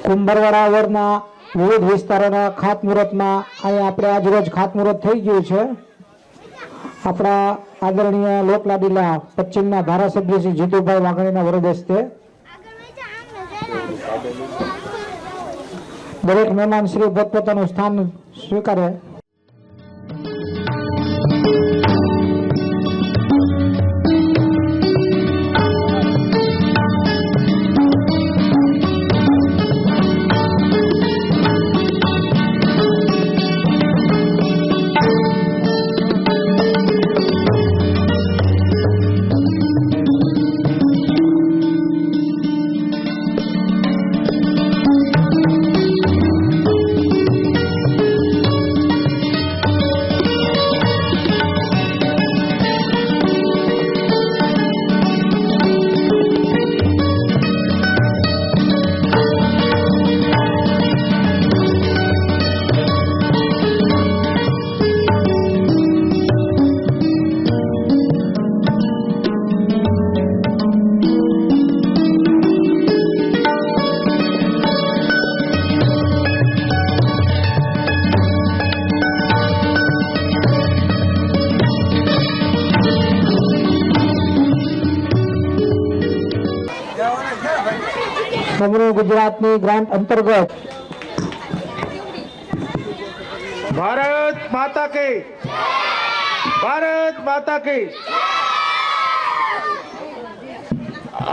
કુંભારવાડા વોર્ડના વિવિધ વિસ્તારોના ખાતમુહૂર્તમાં અહીંયા આપણે આજરોજ ખાતમુહૂર્ત થઈ ગયું છે. આપણા આદરણીય લોકલાડીલા પશ્ચિમના ધારાસભ્ય શ્રી જીતુભાઈ વાઘાણીના વરદ હસ્તે દરેક મહેમાન શ્રી પોતપોતાનું સ્થાન સ્વીકારે. સમગ્ર ગુજરાતની ગ્રાન્ટ અંતર્ગત ભારત માતા કી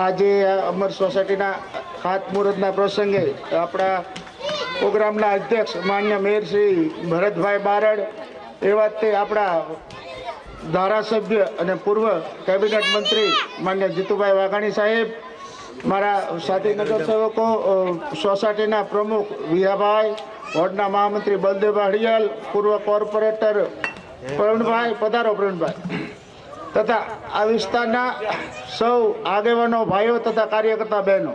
આજે અમર સોસાયટીના ખાતમુહૂર્તના પ્રસંગે આપણા પ્રોગ્રામના અધ્યક્ષ માન્ય મેયર શ્રી ભરતભાઈ બારડ, એવા તે આપણા ધારાસભ્ય અને પૂર્વ કેબિનેટ મંત્રી માન્ય જીતુભાઈ વાઘાણી સાહેબ, મારા સાથી નગરસેવકો, સોસાયટીના પ્રમુખ વિહાભાઈ, વોર્ડના મહામંત્રી બલદેવભાઈ હડિયાલ, પૂર્વ કોર્પોરેટર પ્રવીણભાઈ, પધારો પ્રવીણભાઈ, તથા આ વિસ્તારના સૌ આગેવાનો ભાઈઓ તથા કાર્યકર્તા બહેનો.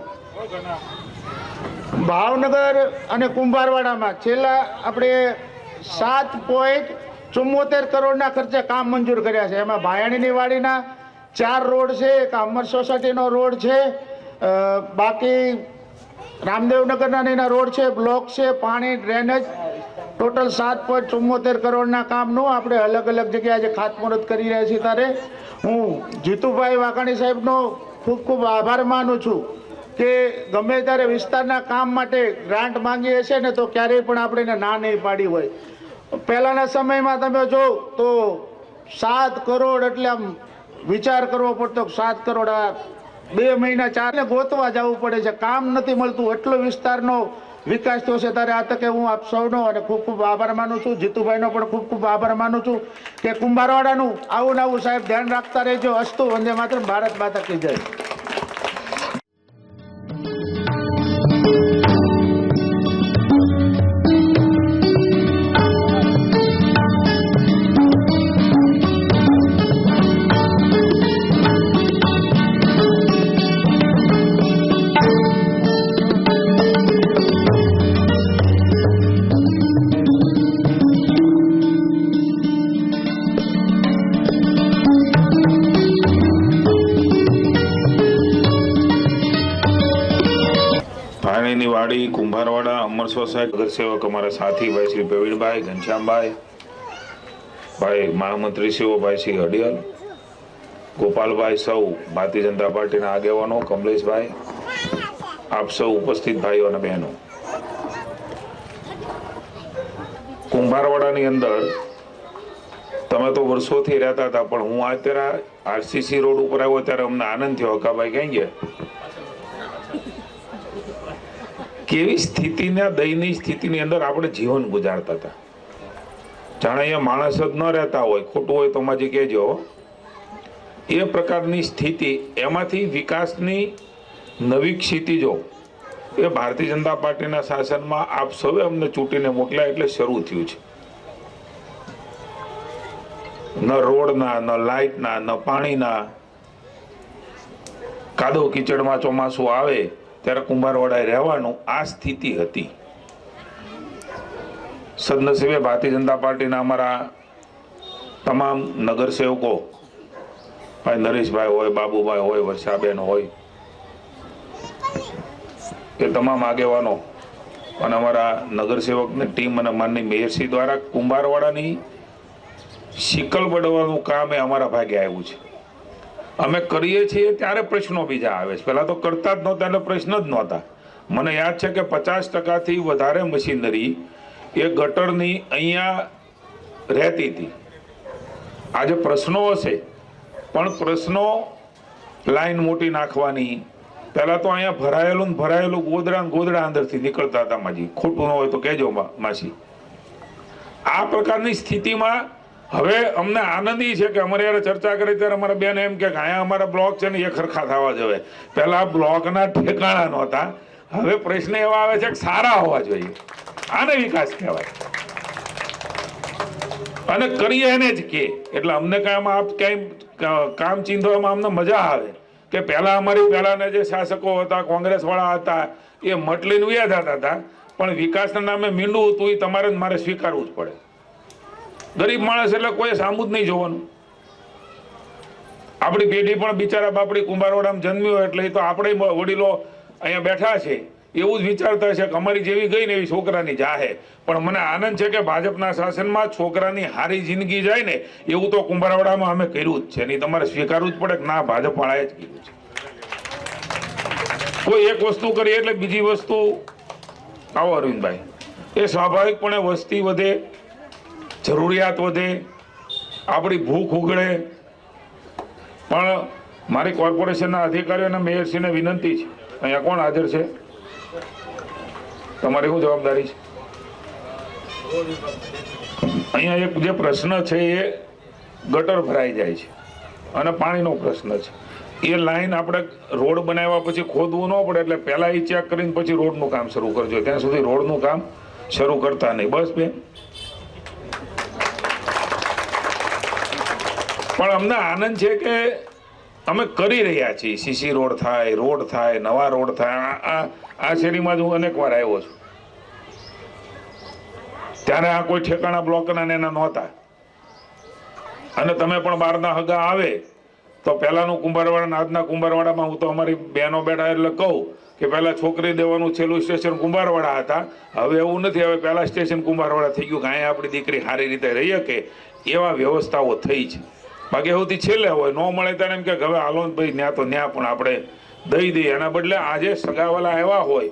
ભાવનગર અને કુંભારવાડામાં છેલ્લા આપણે 7.74 કરોડના ખર્ચે કામ મંજૂર કર્યા છે. એમાં ભાયાણીની વાડીના 4 રોડ છે, એક અમર સોસાયટીનો રોડ છે, બાકી રામદેવનગરના એના રોડ છે, બ્લોક છે, પાણી, ડ્રેનેજ, ટોટલ 7.74 કરોડના કામનું આપણે અલગ અલગ જગ્યાએ આજે ખાતમુહૂર્ત કરી રહ્યા છીએ. ત્યારે હું જીતુભાઈ વાઘાણી સાહેબનો ખૂબ ખૂબ આભાર માનું છું કે ગમે ત્યારે વિસ્તારના કામ માટે ગ્રાન્ટ માંગીએ છીએ ને તો ક્યારેય પણ આપણે એને ના નહીં પાડી હોય. પહેલાંના સમયમાં તમે જો તો 7 કરોડ એટલે આમ વિચાર કરવો પડતો, 7 કરોડ 2 મહિના 4 ગોતવા જવું પડે છે, કામ નથી મળતું. એટલો વિસ્તારનો વિકાસ થશે. ત્યારે આ તકે હું આપ સૌનો અને ખૂબ ખૂબ આભાર માનું છું. જીતુભાઈનો પણ ખૂબ ખૂબ આભાર માનું છું કે કુંભારવાડાનું આવું ને આવું સાહેબ ધ્યાન રાખતા રહેજો. અસ્તુ વંદે માતરમ. ભારત માતા કી જય. ભાણેની વાડી કુંભારવાડા અમર સોસાયટી નગરસેવક અમારા સાથી ભાઈ શ્રી પ્રવીણભાઈ ઘનશ્યામભાઈ, ભાઈ મહામંત્રી શ્રીઓ ભાઈ શ્રી હડિયલ, ગોપાલભાઈ, સૌ ભારતીય જનતા પાર્ટીના આગેવાનો, કમલેશભાઈ, આપ સૌ ઉપસ્થિત ભાઈઓ અને બહેનો, કુંભારવાડાની અંદર તમે તો વર્ષોથી રહેતા હતા, પણ હું અત્યારે આરસીસી રોડ ઉપર આવ્યો ત્યારે અમને આનંદ થયો. હકાભાઈ કઈ ગયા કેવી સ્થિતિના દયનીય સ્થિતિની અંદર આપણે જીવન ગુજારતા હતા. જાણે અહીંયા માણસ જ ન રહેતા હોય, ખોટું હોય તો માજી કહેજો. એ પ્રકારની સ્થિતિ, એમાંથી વિકાસની નવી ક્ષિતિજો એ ભારતીય જનતા પાર્ટીના શાસનમાં આપ સૌએ અમને ચૂંટીને મોકલ્યા એટલે શરૂ થયું છે. ન રોડના, ન લાઇટના, ન પાણીના, કાદવ કીચડમાં ચોમાસું આવે ત્યારે કુંભારવાડાએ રહેવાનું, આ સ્થિતિ હતી. સદનસીબે ભારતીય જનતા પાર્ટીના અમારા તમામ નગરસેવકો, ભાઈ નરેશભાઈ હોય, બાબુભાઈ હોય, વર્ષાબેન હોય, એ તમામ આગેવાનો અને અમારા નગરસેવકની ટીમ અને માનની મેયરશ્રી દ્વારા કુંભારવાડાની શિકલ બળવાનું કામ એ અમારા ભાગે આવ્યું છે. અમે કરીએ છીએ ત્યારે પ્રશ્નો બીજા આવે છે. પહેલાં તો કરતા જ નહોતા એટલે પ્રશ્ન જ નહોતા. મને યાદ છે કે 50% વધારે મશીનરી એ ગટરની અહીંયા રહેતી હતી. આજે પ્રશ્નો હશે, પણ પ્રશ્નો લાઈન મોટી નાખવાની, પહેલાં તો અહીંયા ભરાયેલું ગોદડા અંદરથી નીકળતા હતા. માજી ખોટું ન હોય તો કહેજો માસી. આ પ્રકારની સ્થિતિમાં હવે અમને આનંદ છે કે અમારે યાર ચર્ચા કરી ત્યારે અમારા બેન એમ કે અહીંયા અમારા બ્લોક છે ને એ ખરખા થવા જોઈએ. પહેલા બ્લોકના ઠેકાણા નહોતા, હવે પ્રશ્ન એવા આવે છે કે સારા હોવા જોઈએ. આને વિકાસ કહેવાય. અને કરીએ એને જ કે એટલે અમને ક્યાંય કામ ચીંધવામાં અમને મજા આવે કે પહેલા અમારી પહેલાના જે શાસકો હતા, કોંગ્રેસ વાળા હતા, એ મટલીને વ્યા થતા હતા, પણ વિકાસના નામે મીંડું હતું એ તમારે મારે સ્વીકારવું જ પડે. ગરીબ માણસ એટલે કોઈ સામું જ નહીં જોવાનું. આપણી પેઢી પણ બિચારા બાપડી કુંભારવાડામાં જન્મ્યો એટલે એ તો આપણે વડીલો અહીંયા બેઠા છે એવું જ વિચારતા છે કે અમારી જેવી ગઈ ને એવી છોકરાની જાહે. પણ મને આનંદ છે કે ભાજપના શાસનમાં છોકરાની હારી જિંદગી જાય ને એવું તો કુંભારવાડામાં અમે કર્યું જ છે. નહીં તમારે સ્વીકારવું જ પડે કે ના, ભાજપ વાળાએ જ કર્યું છે. કોઈ એક વસ્તુ કરીએ એટલે બીજી વસ્તુ આવો અરવિંદભાઈ, એ સ્વાભાવિકપણે વસ્તી વધે, જરૂરિયાત વધે, આપણી ભૂખ ઉગળે. પણ મારી કોર્પોરેશનના અધિકારીઓ અને મેયરશ્રીને વિનંતી છે, અહીંયા કોણ હાજર છે, તમારી શું જવાબદારી છે? અહીંયા એક જે પ્રશ્ન છે એ ગટર ભરાઈ જાય છે અને પાણીનો પ્રશ્ન છે. એ લાઈન આપણે રોડ બનાવ્યા પછી ખોદવું ન પડે એટલે પહેલાં એ ચેક કરીને પછી રોડનું કામ શરૂ કરજો. ત્યાં સુધી રોડનું કામ શરૂ કરતા નહીં. બસ બેન, પણ અમને આનંદ છે કે અમે કરી રહ્યા છીએ. સીસી રોડ થાય, રોડ થાય, નવા રોડ થાય. આ શેરીમાં જ હું અનેક વાર આવ્યો છું. ત્યારે આ કોઈ ઠેકાણા બ્લોકના એના નહોતા. અને તમે પણ બહારના હગા આવે તો પહેલાનું કુંભારવાડા આજના કુંભારવાડામાં હું તો અમારી બહેનો બેઠા એટલે કહું કે પહેલા છોકરી દેવાનું છેલ્લું સ્ટેશન કુંભારવાડા હતા. હવે એવું નથી. હવે પહેલા સ્ટેશન કુંભારવાડા થઈ ગયું કે અહીંયા આપણી દીકરી સારી રીતે રહી શકે એવા વ્યવસ્થાઓ થઈ છે. બાકી સૌથી છેલ્લે હોય, ન મળે ત્યારે એમ કે હવે હાલો ભાઈ ન્યા તો ન્યા પણ આપણે દઈ દઈએ. એના બદલે આજે સગાવાલા આવ્યા હોય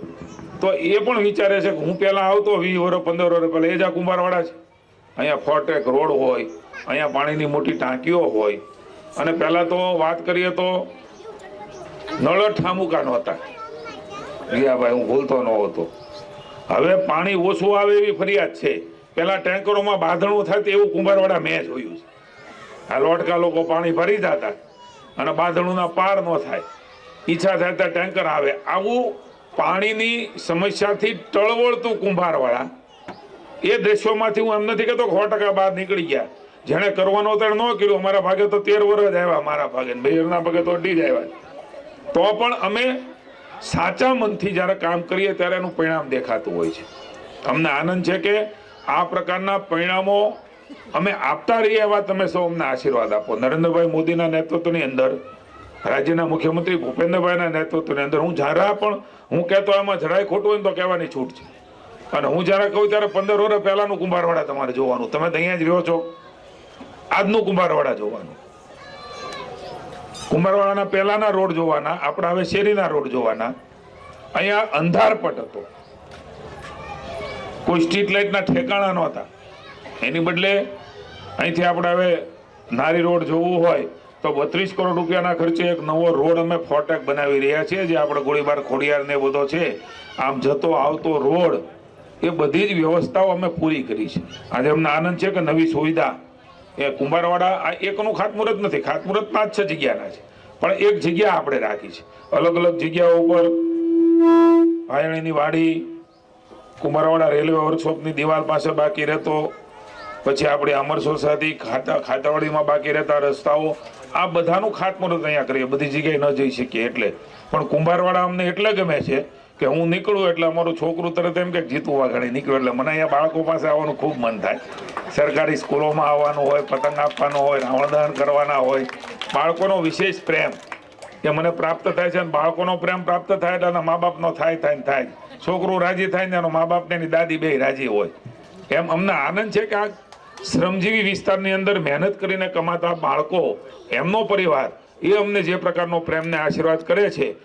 તો એ પણ વિચારે છે કે હું પહેલાં આવતો 20 વર્ષ 15 વર્ષ પહેલાં એ જ આ કુંભારવાડા છે. અહીંયા ફોરટેક રોડ હોય, અહીંયા પાણીની મોટી ટાંકીઓ હોય. અને પહેલાં તો વાત કરીએ તો નળ ઠામુકા નહોતા. રિયાભાઈ, હું ભૂલતો ન હતો. હવે પાણી ઓછું આવે એવી ફરિયાદ છે. પેલા ટેન્કરોમાં બાંધણું થતી એવું કુંભારવાડા મેં જોયું છે. આ લોટકા લોકો પાણી ભરી જતા અને બાંધણુંના પાર ન થાય, ઈચ્છા થાય ત્યાં ટેન્કર આવે. આવું પાણીની સમસ્યાથી ટળવળતું કુંભારવાડા એ દ્રશ્યોમાંથી હું એમ નથી કહેતો 100% બહાર નીકળી ગયા. જેણે કરવાનો ત્યારે ન કર્યું. અમારા ભાગે તો 13 વર્ષ આવ્યા, મારા ભાગે બેરના ભાગે તો 2 જ આવ્યા. તો પણ અમે સાચા મનથી જ્યારે કામ કરીએ ત્યારે એનું પરિણામ દેખાતું હોય છે. અમને આનંદ છે કે આ પ્રકારના પરિણામો અમે આપતા રહીએ. એવા તમે સૌ અમને આશીર્વાદ આપો. નરેન્દ્રભાઈ મોદીના નેતૃત્વની અંદર, રાજ્યના મુખ્યમંત્રી ભૂપેન્દ્રભાઈના નેતૃત્વની અંદર હું જરા પણ હું કહેતો એમાં જરાય ખોટું હોય ને તો કહેવાની છૂટ છે. અને હું જ્યારે કહું ત્યારે 15 વર્ષ પહેલાનું કુંભારવાડા તમારે જોવાનું. તમે તો અહીંયા જ રહ્યો છો, આજનું કુંભારવાડા જોવાનું. કુંભારવાડાના પહેલાના રોડ જોવાના, આપણા હવે શેરીના રોડ જોવાના. અહીંયા અંધારપટ હતો, કોઈ સ્ટ્રીટ લાઇટના ઠેકાણા નહોતા. એની બદલે અહીંથી આપણે હવે નારી રોડ જોવું હોય તો 32 કરોડ રૂપિયાના ખર્ચે એક નવો રોડ અમે ફોટેક બનાવી રહ્યા છીએ. જે આપણે ગોળીબાર ખોડિયાર ને બધો છે, આમ જતો આવતો રોડ, એ બધી જ વ્યવસ્થાઓ અમે પૂરી કરી છે. આજે અમને આનંદ છે કે નવી સુવિધા એ કુંભારવાડા આ એકનું ખાતમુહૂર્ત નથી, ખાતમુહૂર્ત 5-6 જગ્યાના છે, પણ એક જગ્યા આપણે રાખી છે. અલગ અલગ જગ્યાઓ ઉપર ભાયણીની વાડી, કુંભારવાડા રેલવે વર્કશોપની દિવાલ પાસે બાકી રહેતો, પછી આપણે અમર સોસાયટી ખાતાવાડીમાં બાકી રહેતા રસ્તાઓ, આ બધાનું ખાતમુહૂર્ત અહીંયા કરીએ. બધી જગ્યાએ ન જઈ શકીએ એટલે, પણ કુંભારવાડા અમને એટલે ગમે છે કે હું નીકળું એટલે અમારું છોકરું તરત એમ કે જીતું વાઘાણી નીકળ્યું એટલે મને અહીંયા બાળકો પાસે આવવાનું ખૂબ મન થાય. સરકારી સ્કૂલોમાં આવવાનું હોય, પતંગ આપવાનો હોય, રાવણ દહન કરવાના હોય, બાળકોનો વિશેષ પ્રેમ એ મને પ્રાપ્ત થાય છે. અને બાળકોનો પ્રેમ પ્રાપ્ત થાય એટલે એના મા બાપનો થાય. છોકરું રાજી થાય ને એનો મા બાપ ને એની દાદી બે રાજી હોય. એમ અમને આનંદ છે કે આ શ્રમજીવી વિસ્તારની અંદર મહેનત કરીને કમાતા બાળકો, એમનો પરિવાર, એ અમને જે પ્રકારનો પ્રેમને આશીર્વાદ કરે છે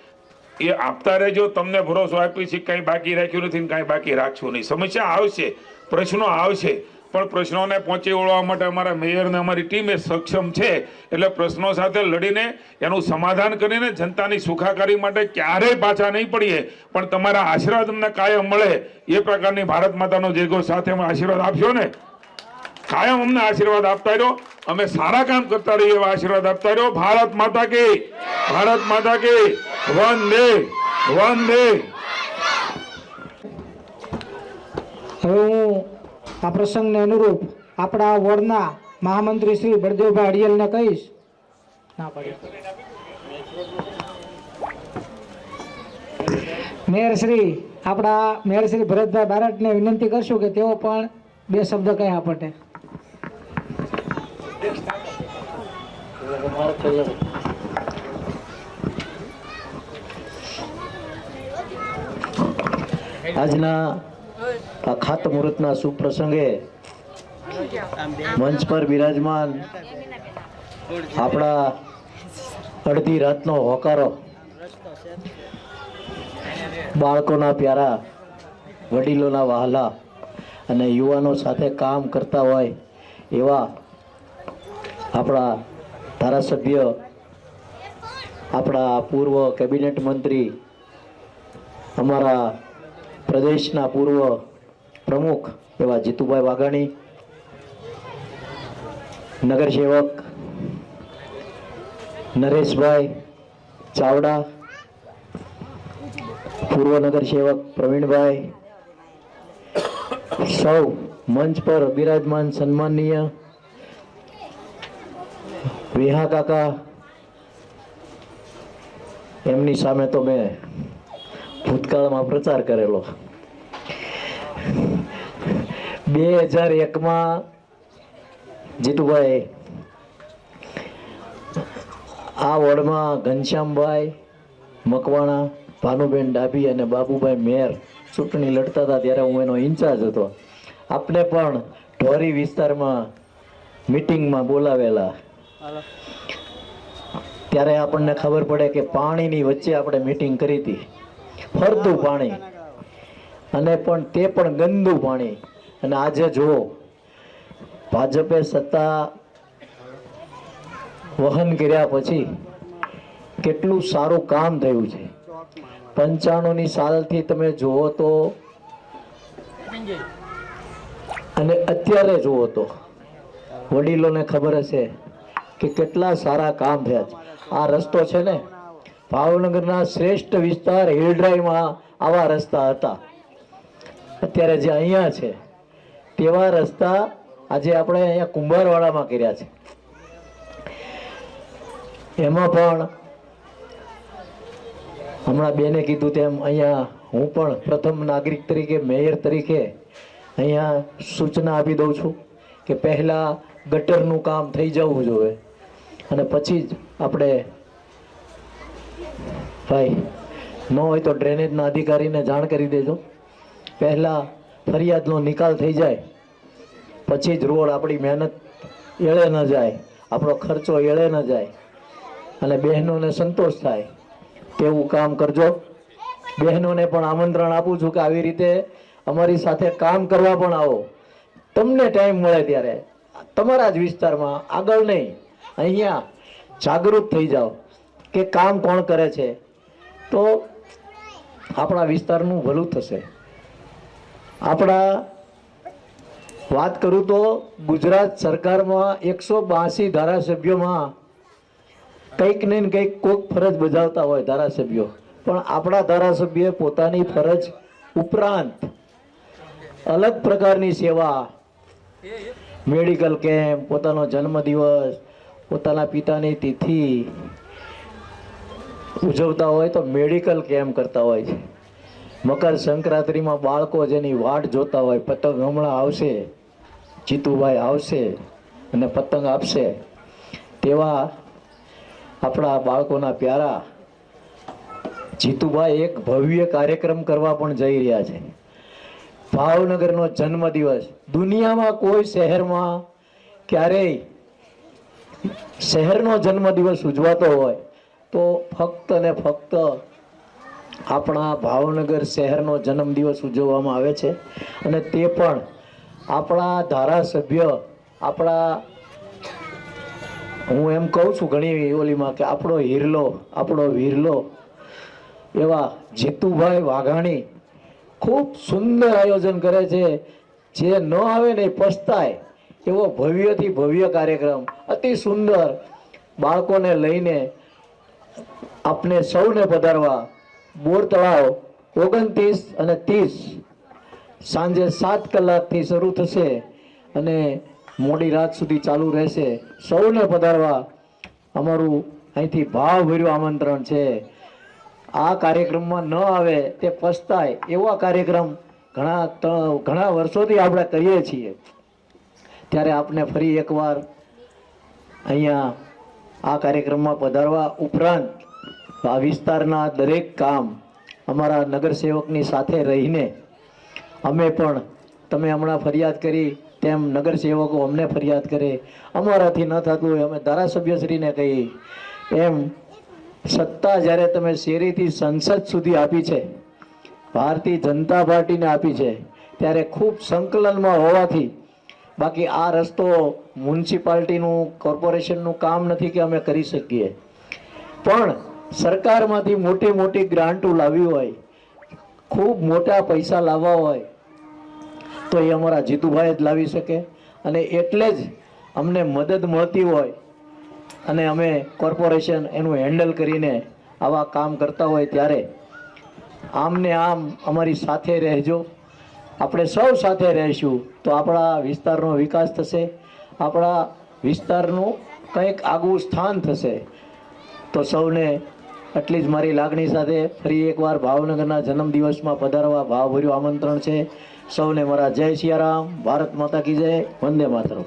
એ આપતા રહેજો. તમને ભરોસો આપી છે, કંઈ બાકી રાખ્યું નથી, કાંઈ બાકી રાખશું નહીં. સમસ્યા આવશે, પ્રશ્નો આવશે, પણ પ્રશ્નોને પહોંચી વળવા માટે અમારા મેયર ને અમારી ટીમ એ સક્ષમ છે. એટલે પ્રશ્નો સાથે લડીને એનું સમાધાન કરીને જનતાની સુખાકારી માટે ક્યારેય પાછા નહીં પડીએ. પણ તમારા આશીર્વાદ અમને કાયમ મળે એ પ્રકારની ભારત માતાનો જય ઘોષ સાથે અમે આશીર્વાદ આપશો ને, કાયમ અમને આશીર્વાદ આપતા રહ્યો. અમે સારા કામ કરતા રહીએ એવા આશીર્વાદ આપતા રહ્યો. ભારત માતા કી, ભારત માતા કી, વંદે વંદે. હવે હું આ પ્રસંગને અનુરૂપ આપણા વોર્ડના મહામંત્રી શ્રી બળદેવભાઈ અડિયલને કહીશ. ના પાડી. આપણા મેયર શ્રી ભરતભાઈ બારટને વિનંતી કરશું કે તેઓ પણ 2 શબ્દ કહે આપણને. આજના આ ખાતમુહૂર્તના સુપ્રસંગે મંચ પર બિરાજમાન આપણા અડધી રાતનો હોકારો, બાળકોના પ્યારા, વડીલોના વહાલા અને યુવાનો સાથે કામ કરતા હોય એવા આપણા ધારાસભ્ય, આપણા પૂર્વ કેબિનેટ મંત્રી, અમારા પ્રદેશના પૂર્વ પ્રમુખ એવા જીતુભાઈ વાઘાણી, નગરસેવક નરેશભાઈ ચાવડા, પૂર્વ નગરસેવક પ્રવીણભાઈ, સૌ મંચ પર બિરાજમાન સન્માનનીય વિહા કાકા, એમની સામે તો મેં ભૂતકાળમાં પ્રચાર કરેલો. 2001માં જીતુભાઈ આ વોર્ડમાં ઘનશ્યામભાઈ મકવાણા, ભાનુબેન ડાભી અને બાબુભાઈ મેર ચૂંટણી લડતા હતા ત્યારે હું એનો ઇન્ચાર્જ હતો. આપણે પણ ઢોરી વિસ્તારમાં મીટિંગમાં બોલાવેલા. ત્યારે આપણને ખબર પડે કે પાણીની વચ્ચે આપણે મીટિંગ કરી હતી, ફરતું પાણી, અને પણ તે પણ ગંદુ પાણી. અને આજે જુઓ ભાજપે સત્તા વહન કર્યા પછી કેટલું સારું કામ થયું છે. 95ની સાલથી તમે જુઓ તો અને અત્યારે જુઓ તો વડીલોને ખબર હશે કે કેટલા સારા કામ થયા છે. આ રસ્તો છે ને, ભાવનગરના શ્રેષ્ઠ વિસ્તાર હિલડ્રાઈમાં આવા રસ્તા હતા. અત્યારે જે અહીંયા છે તેવા રસ્તા આજે આપણે અહીંયા કુંભારવાડામાં કર્યા છે. એમાં પણ હમણાં બેને કીધું તેમ અહીંયા હું પણ પ્રથમ નાગરિક તરીકે, મેયર તરીકે અહીંયા સૂચના આપી દઉં છું કે પહેલા ગટરનું કામ થઈ જવું જોઈએ અને પછી જ આપણે ભાઈ ન હોય તો ડ્રેનેજના અધિકારીને જાણ કરી દેજો. પહેલા ફરિયાદનો નિકાલ થઈ જાય પછી જ રોડ, આપણી મહેનત એળે ન જાય, આપણો ખર્ચો એળે ન જાય અને બહેનોને સંતોષ થાય તેવું કામ કરજો. બહેનોને પણ આમંત્રણ આપું છું કે આવી રીતે અમારી સાથે કામ કરવા પણ આવો. તમને ટાઈમ મળે ત્યારે તમારા જ વિસ્તારમાં, આગળ નહીં, અહીંયા જાગૃત થઈ જાઓ કે કામ કોણ કરે છે તો આપણા વિસ્તારનું ભલું થશે. આપણા વાત કરું તો ગુજરાત સરકારમાં 182 ધારાસભ્યોમાં કંઈક ને કંઈક કોઈક ફરજ બજાવતા હોય ધારાસભ્યો, પણ આપણા ધારાસભ્ય પોતાની ફરજ ઉપરાંત અલગ પ્રકારની સેવા, મેડિકલ કેમ્પ, પોતાનો જન્મદિવસ, પોતાના પિતાની તિથિ ઉજવતા હોય તો મેડિકલ કેમ્પ કરતા હોય છે. મકર સંક્રાંતિમાં બાળકો જેની વાટ જોતા હોય, પતંગ હમણાં આવશે, જીતુભાઈ આવશે અને પતંગ આપશે, તેવા આપણા બાળકોના પ્યારા જીતુભાઈ એક ભવ્ય કાર્યક્રમ કરવા પણ જઈ રહ્યા છે. ભાવનગરનો જન્મદિવસ દુનિયામાં કોઈ શહેરમાં ક્યારેય શહેરનો જન્મદિવસ ઉજવાતો હોય તો ફક્ત ને ફક્ત આપણા ભાવનગર શહેરનો જન્મદિવસ ઉજવવામાં આવે છે. અને તે પણ આપણા ધારાસભ્ય, આપણા, હું એમ કહું છું ઘણી ઓલીમાં કે આપણો હિરલો, આપણો વીરલો એવા જીતુભાઈ વાઘાણી ખૂબ સુંદર આયોજન કરે છે. જે ન આવે ને એ પસ્તાય એવો ભવ્યથી ભવ્ય કાર્યક્રમ, અતિ સુંદર, બાળકોને લઈને આપને સૌને પધારવા. બોર તળાવ 29 અને 30 સાંજે 7 કલાકથી શરૂ થશે અને મોડી રાત સુધી ચાલુ રહેશે. સૌને પધારવા અમારું અહીંથી ભાવભર્યું આમંત્રણ છે. આ કાર્યક્રમમાં ન આવે તે પસ્તાય એવા કાર્યક્રમ ઘણા વર્ષોથી આપણે કરીએ છીએ. ત્યારે આપને ફરી એકવાર અહીંયા આ કાર્યક્રમમાં પધારવા ઉપરાંત આ વિસ્તારના દરેક કામ અમારા નગરસેવકની સાથે રહીને અમે પણ, તમે હમણાં ફરિયાદ કરી તેમ નગરસેવકો અમને ફરિયાદ કરે, અમારાથી ન થતું હોય અમે ધારાસભ્યશ્રીને કહીએ. એમ સત્તા જ્યારે તમે શેરીથી સંસદ સુધી આપી છે, ભારતીય જનતા પાર્ટીને આપી છે, ત્યારે ખૂબ સંકલનમાં હોવાથી, બાકી આ રસ્તો મ્યુનિસિપાલિટીનું, કોર્પોરેશનનું કામ નથી કે અમે કરી શકીએ, પણ સરકારમાંથી મોટી મોટી ગ્રાન્ટો લાવી હોય, ખૂબ મોટા પૈસા લાવવા હોય તો એ અમારા જીતુભાઈ જ લાવી શકે. અને એટલે જ અમને મદદ મળતી હોય અને અમે કોર્પોરેશન એનું હેન્ડલ કરીને આવા કામ કરતા હોય ત્યારે આમને આમ અમારી સાથે રહેજો. આપણે સૌ સાથે રહીશું તો આપણા વિસ્તારનો વિકાસ થશે, આપણા વિસ્તારનું કંઈક આગવું સ્થાન થશે. તો સૌને આટલી જ મારી લાગણી સાથે ફરી એકવાર ભાવનગરના જન્મદિવસમાં પધારવા ભાવભર્યું આમંત્રણ છે. સૌને મારા જય સિયારામ, ભારત માતા કી જય, વંદે માતરમ.